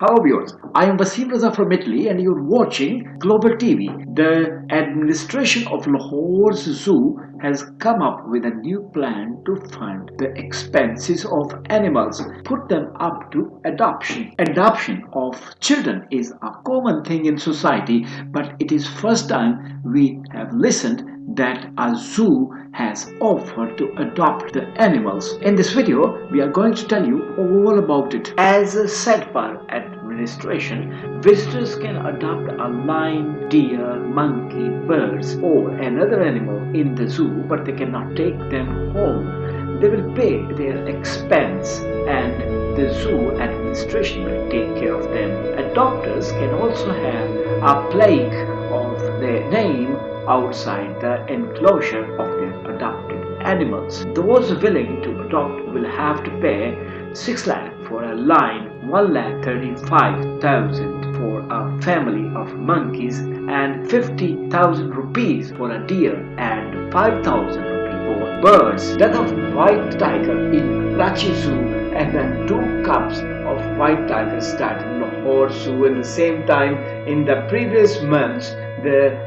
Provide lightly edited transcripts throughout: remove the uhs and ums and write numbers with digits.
Hello viewers, I am Wasim Raza from Italy and you're watching Globbal TV. The administration of Lahore Zoo has come up with a new plan to fund the expenses of animals, put them up to adoption. Adoption of children is a common thing in society, but it is first time we have listened that a zoo has offered to adopt the animals. In this video, we are going to tell you all about it. As said by administration, visitors can adopt a lion, deer, monkey, birds, or another animal in the zoo, but they cannot take them home. They will pay their expense and the zoo administration will take care of them. Adopters can also have a plaque of their name outside the enclosure of their adopted animals. Those willing to adopt will have to pay 6 lakh for a lion, 1,35,000 for a family of monkeys, and 50,000 rupees for a deer, and 5,000 rupees for birds. Death of white tiger in Karachi Zoo, and then 2 cubs of white tigers died in Lahore Zoo. In the same time, in the previous months, the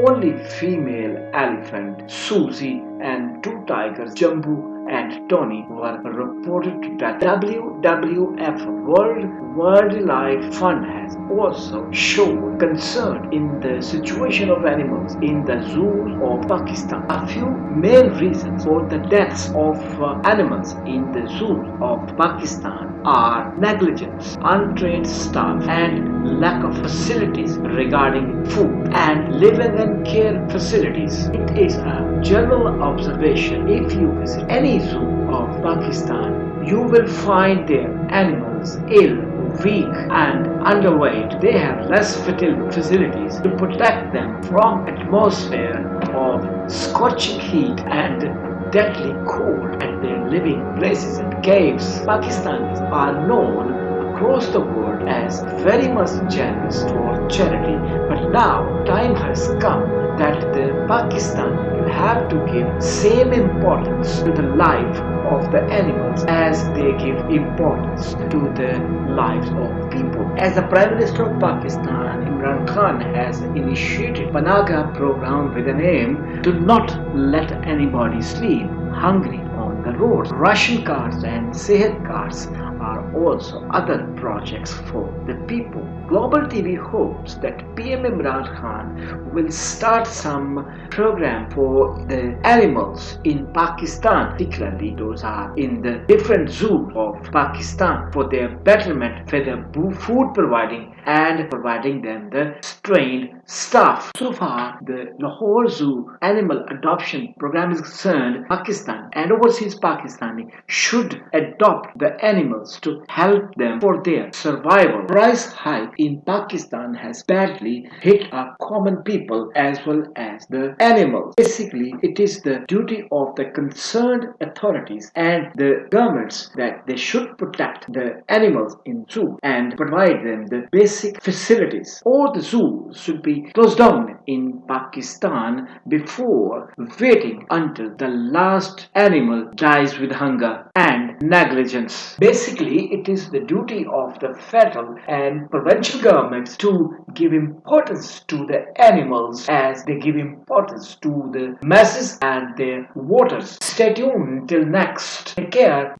only female elephant, Susie, and 2 tigers, Jumbo and Tony, were reported to death. WWF World Wildlife Fund has also shown concern in the situation of animals in the zoos of Pakistan. A few main reasons for the deaths of animals in the zoos of Pakistan are negligence, untrained staff, and lack of facilities regarding food and living and care facilities. It is a general observation. If you visit any zoo of Pakistan, you will find their animals ill, weak, and underweight. They have less facilities to protect them from atmosphere of scorching heat and deadly cold at their living places and caves. Pakistanis are known across the world as very much generous for charity, but now time has come that the Pakistan will have to give same importance to the life of the animals as they give importance to the lives of people. As the Prime Minister of Pakistan, Imran Khan, has initiated Panaga program with an aim to not let anybody sleep hungry on the roads. Ration cards and Sehat cards are also other projects for the people. Globbal TV hopes that PM Imran Khan will start some program for the animals in Pakistan, particularly those are in the different zoos of Pakistan, for their betterment, for their food providing and providing them the trained staff. So far, the Lahore Zoo animal adoption program is concerned. Pakistan and overseas Pakistani should adopt the animals to help them for their survival. Price hike in Pakistan has badly hit our common people as well as the animals. Basically, it is the duty of the concerned authorities and the governments that they should protect the animals in zoo and provide them the basic facilities. All the zoos should be closed down in Pakistan before waiting until the last animal dies with hunger and negligence. Basically, it is the duty of the federal and provincial governments to give importance to the animals as they give importance to the masses and their voters. Stay tuned till next. Take care.